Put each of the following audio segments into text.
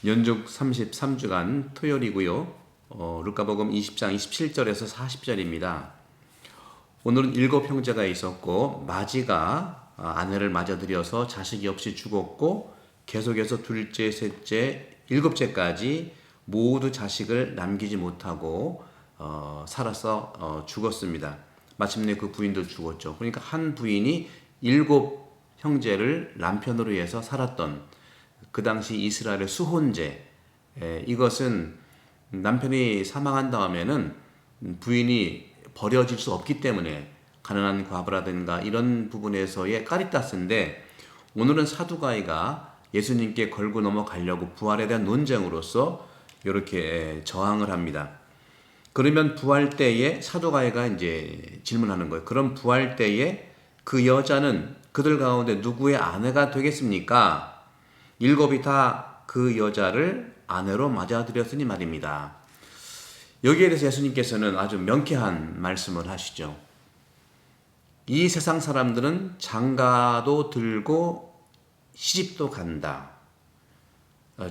연중 33주간 토요일이고요. 루카복음 20장 27절에서 40절입니다. 오늘은 7형제가 있었고 마지가 아내를 맞아들여서 자식이 없이 죽었고 계속해서 둘째, 셋째, 일곱째까지 모두 자식을 남기지 못하고 살아서 죽었습니다. 마침내 그 부인도 죽었죠. 그러니까 한 부인이 7형제를 남편으로 해서 살았던 그 당시 이스라엘의 수혼제, 이것은 남편이 사망한 다음에는 부인이 버려질 수 없기 때문에 가난한 과부라든가 이런 부분에서의 까리따스인데, 오늘은 사두가이가 예수님께 걸고 넘어가려고 부활에 대한 논쟁으로서 이렇게 저항을 합니다. 그러면 부활 때에 사두가이가 이제 질문하는 거예요. 그럼 부활 때에 그 여자는 그들 가운데 누구의 아내가 되겠습니까? 7이 다 그 여자를 아내로 맞아들였으니 말입니다. 여기에 대해서 예수님께서는 아주 명쾌한 말씀을 하시죠. 이 세상 사람들은 장가도 들고 시집도 간다.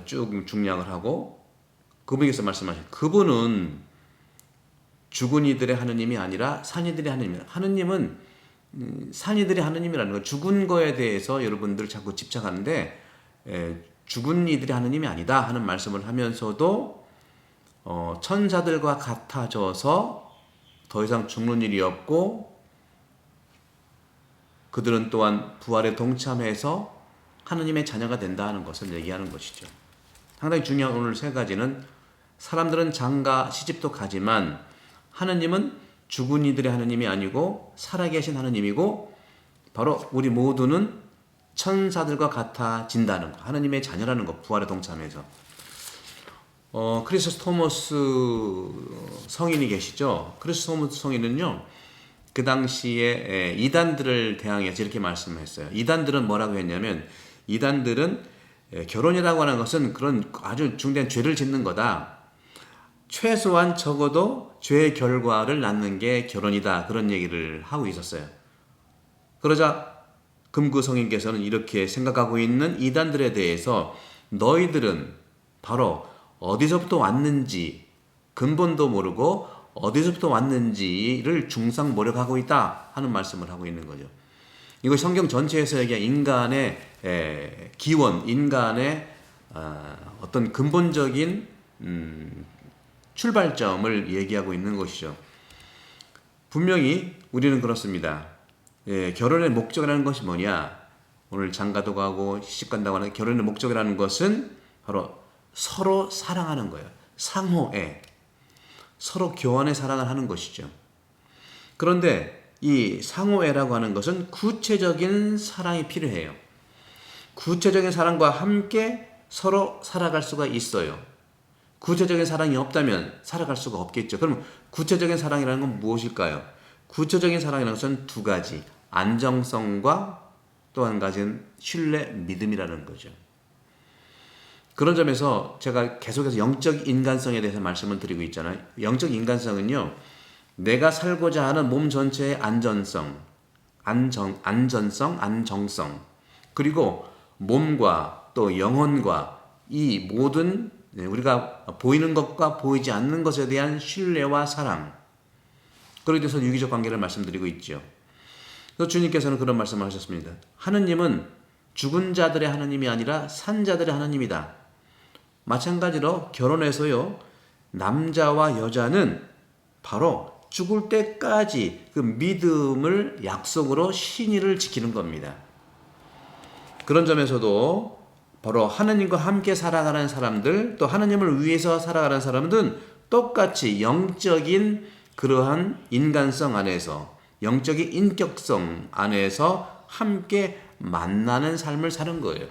쭉 중략을 하고 그분께서 말씀하신 그분은 죽은 이들의 하느님이 아니라 산 이들의 하느님이다. 하느님은 산 이들의 하느님이라는 거, 죽은 거에 대해서 여러분들 자꾸 집착하는데 죽은 이들의 하느님이 아니다 하는 말씀을 하면서도 천사들과 같아져서 더 이상 죽는 일이 없고 그들은 또한 부활에 동참해서 하느님의 자녀가 된다 하는 것을 얘기하는 것이죠. 상당히 중요한 오늘 세 가지는, 사람들은 장가 시집도 가지만 하느님은 죽은 이들의 하느님이 아니고 살아계신 하느님이고 바로 우리 모두는 천사들과 같아진다는 거, 하느님의 자녀라는 거, 부활에 동참해서. 크리스토머스 성인이 계시죠. 크리스토머스 성인은요, 그 당시에 이단들을 대항해서 이렇게 말씀했어요. 이단들은 뭐라고 했냐면, 이단들은 결혼이라고 하는 것은 그런 아주 중대한 죄를 짓는 거다. 최소한 적어도 죄의 결과를 낳는 게 결혼이다. 그런 얘기를 하고 있었어요. 그러자 금구 성인께서는 이렇게 생각하고 있는 이단들에 대해서 너희들은 바로 어디서부터 왔는지 근본도 모르고 어디서부터 왔는지를 중상모략하고 있다 하는 말씀을 하고 있는 거죠. 이거 성경 전체에서 얘기한 인간의 기원, 인간의 어떤 근본적인 출발점을 얘기하고 있는 것이죠. 분명히 우리는 그렇습니다. 결혼의 목적이라는 것이 뭐냐? 오늘 장가도 가고 시집간다고 하는 결혼의 목적이라는 것은 바로 서로 사랑하는 거예요. 상호애, 서로 교환의 사랑을 하는 것이죠. 그런데 이 상호애라고 하는 것은 구체적인 사랑이 필요해요. 구체적인 사랑과 함께 서로 살아갈 수가 있어요. 구체적인 사랑이 없다면 살아갈 수가 없겠죠. 그럼 구체적인 사랑이라는 건 무엇일까요? 구체적인 사랑이라는 것은 두 가지, 안정성과 또 한 가지는 신뢰, 믿음이라는 거죠. 그런 점에서 제가 계속해서 영적 인간성에 대해서 말씀을 드리고 있잖아요. 영적 인간성은요, 내가 살고자 하는 몸 전체의 안전성, 안정성, 그리고 몸과 또 영혼과 이 모든 우리가 보이는 것과 보이지 않는 것에 대한 신뢰와 사랑, 그에 대해서 유기적 관계를 말씀드리고 있죠. 그래서 주님께서는 그런 말씀을 하셨습니다. 하느님은 죽은 자들의 하느님이 아니라 산 자들의 하느님이다. 마찬가지로 결혼해서요, 남자와 여자는 바로 죽을 때까지 그 믿음을 약속으로 신의를 지키는 겁니다. 그런 점에서도 바로 하느님과 함께 살아가는 사람들, 또 하느님을 위해서 살아가는 사람들은 똑같이 영적인 그러한 인간성 안에서, 영적인 인격성 안에서 함께 만나는 삶을 사는 거예요.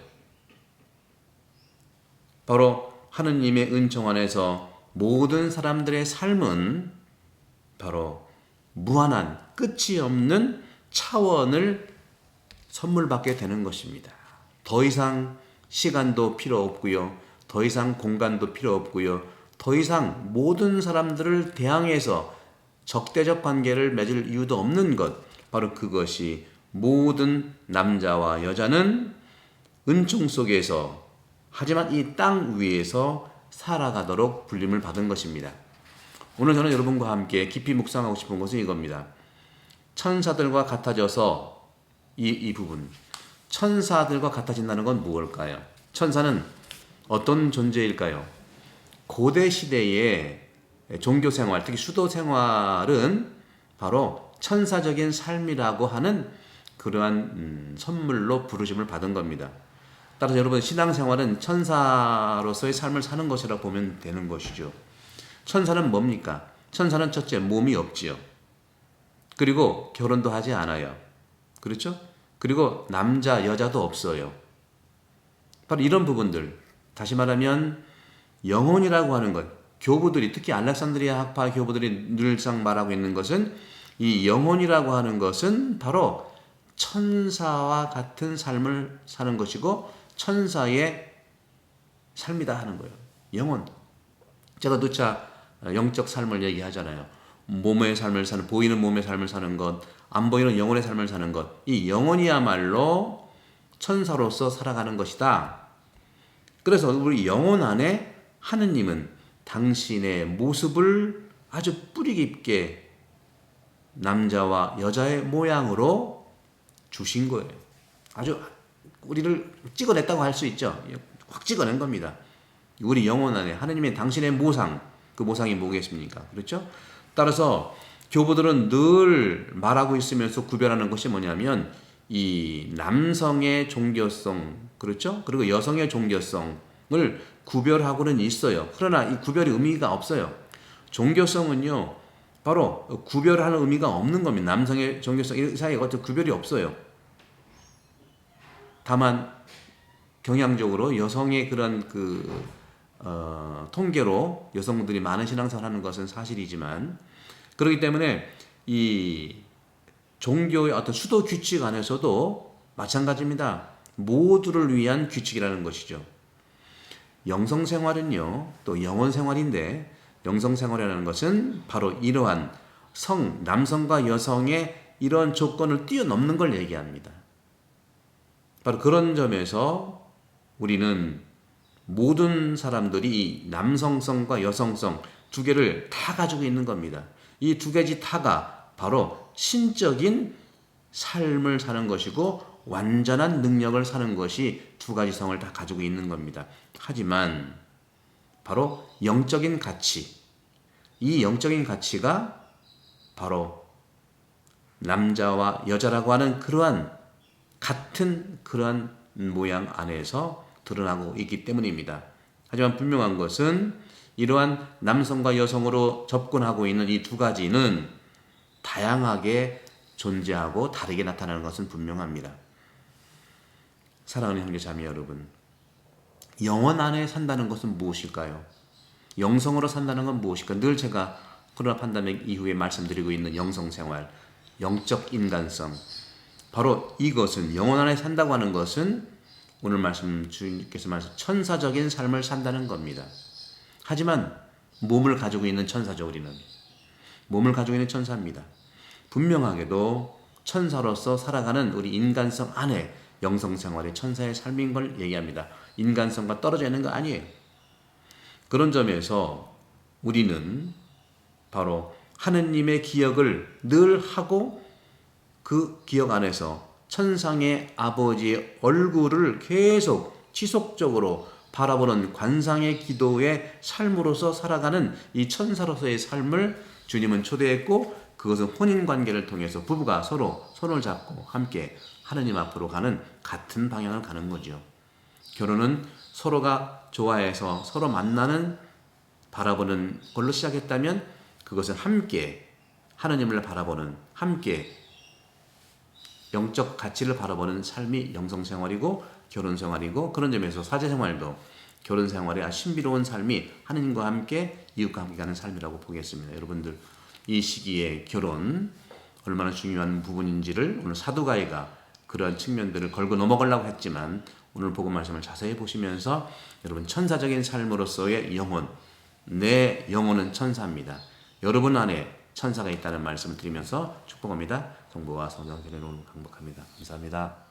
바로 하느님의 은총 안에서 모든 사람들의 삶은 바로 무한한 끝이 없는 차원을 선물받게 되는 것입니다. 더 이상 시간도 필요 없고요, 더 이상 공간도 필요 없고요, 더 이상 모든 사람들을 대항해서 적대적 관계를 맺을 이유도 없는 것, 바로 그것이 모든 남자와 여자는 은총 속에서 하지만 이 땅 위에서 살아가도록 불림을 받은 것입니다. 오늘 저는 여러분과 함께 깊이 묵상하고 싶은 것은 이겁니다. 천사들과 같아져서 이 부분, 천사들과 같아진다는 건 무엇일까요? 천사는 어떤 존재일까요? 고대 시대의 종교 생활, 특히 수도 생활은 바로 천사적인 삶이라고 하는 그러한 선물로 부르심을 받은 겁니다. 따라서 여러분 신앙생활은 천사로서의 삶을 사는 것이라고 보면 되는 것이죠. 천사는 뭡니까? 천사는 첫째 몸이 없지요. 그리고 결혼도 하지 않아요. 그렇죠? 그리고 남자 여자도 없어요. 바로 이런 부분들, 다시 말하면 영혼이라고 하는 것, 교부들이 특히 알렉산드리아 학파 교부들이 늘상 말하고 있는 것은 이 영혼이라고 하는 것은 바로 천사와 같은 삶을 사는 것이고 천사의 삶이다 하는 거예요. 영혼. 제가 누차 영적 삶을 얘기하잖아요. 몸의 삶을 사는, 보이는 몸의 삶을 사는 것, 안 보이는 영혼의 삶을 사는 것. 이 영혼이야말로 천사로서 살아가는 것이다. 그래서 우리 영혼 안에 하느님은 당신의 모습을 아주 뿌리 깊게 남자와 여자의 모양으로 주신 거예요. 아주 우리를 찍어냈다고 할 수 있죠. 확 찍어낸 겁니다. 우리 영혼 안에 하느님의 당신의 모상, 그 모상이 뭐겠습니까? 그렇죠? 따라서 교부들은 늘 말하고 있으면서 구별하는 것이 뭐냐면 이 남성의 종교성, 그렇죠? 그리고 여성의 종교성을 구별하고는 있어요. 그러나 이 구별이 의미가 없어요. 종교성은요, 바로 구별하는 의미가 없는 겁니다. 남성의 종교성 이 사이에 어떤 구별이 없어요. 다만 경향적으로 여성의 그런 통계로 여성분들이 많은 신앙생활을 하는 것은 사실이지만, 그렇기 때문에 이 종교의 어떤 수도 규칙 안에서도 마찬가지입니다. 모두를 위한 규칙이라는 것이죠. 영성생활은요, 또 영혼생활인데, 영성생활이라는 것은 바로 이러한 남성과 여성의 이러한 조건을 뛰어넘는 걸 얘기합니다. 바로 그런 점에서 우리는 모든 사람들이 이 남성성과 여성성 두 개를 다 가지고 있는 겁니다. 이 두 가지 다가 바로 신적인 삶을 사는 것이고 완전한 능력을 사는 것이 두 가지 성을 다 가지고 있는 겁니다. 하지만 바로 영적인 가치, 이 영적인 가치가 바로 남자와 여자라고 하는 그러한 모양 안에서 드러나고 있기 때문입니다. 하지만 분명한 것은 이러한 남성과 여성으로 접근하고 있는 이 두 가지는 다양하게 존재하고 다르게 나타나는 것은 분명합니다. 사랑하는 형제자매 여러분, 영혼 안에 산다는 것은 무엇일까요? 영성으로 산다는 건 무엇일까? 늘 제가 코로나 판단맥 이후에 말씀드리고 있는 영성생활, 영적 인간성, 바로 이것은 영혼 안에 산다고 하는 것은 오늘 주님께서 말씀 천사적인 삶을 산다는 겁니다. 하지만 몸을 가지고 있는 천사죠. 우리는 몸을 가지고 있는 천사입니다. 분명하게도 천사로서 살아가는 우리 인간성 안에 영성생활의 천사의 삶인 걸 얘기합니다. 인간성과 떨어져 있는 거 아니에요. 그런 점에서 우리는 바로 하느님의 기억을 늘 하고 그 기억 안에서 천상의 아버지의 얼굴을 계속 지속적으로 바라보는 관상의 기도의 삶으로서 살아가는 이 천사로서의 삶을 주님은 초대했고, 그것은 혼인관계를 통해서 부부가 서로 손을 잡고 함께 하느님 앞으로 가는 같은 방향을 가는 거죠. 결혼은 서로가 좋아해서 서로 만나는 바라보는 걸로 시작했다면 그것은 함께 하느님을 바라보는, 함께 영적 가치를 바라보는 삶이 영성생활이고 결혼생활이고, 그런 점에서 사제생활도 결혼생활의 신비로운 삶이 하느님과 함께 이웃과 함께 가는 삶이라고 보겠습니다. 여러분들 이 시기에 결혼 얼마나 중요한 부분인지를 오늘 사두가이가 그러한 측면들을 걸고 넘어가려고 했지만 오늘 복음 말씀을 자세히 보시면서 여러분 천사적인 삶으로서의 영혼, 내 영혼은 천사입니다. 여러분 안에 천사가 있다는 말씀을 드리면서 축복합니다. 성부와 성령의 이름으로 강복합니다. 감사합니다.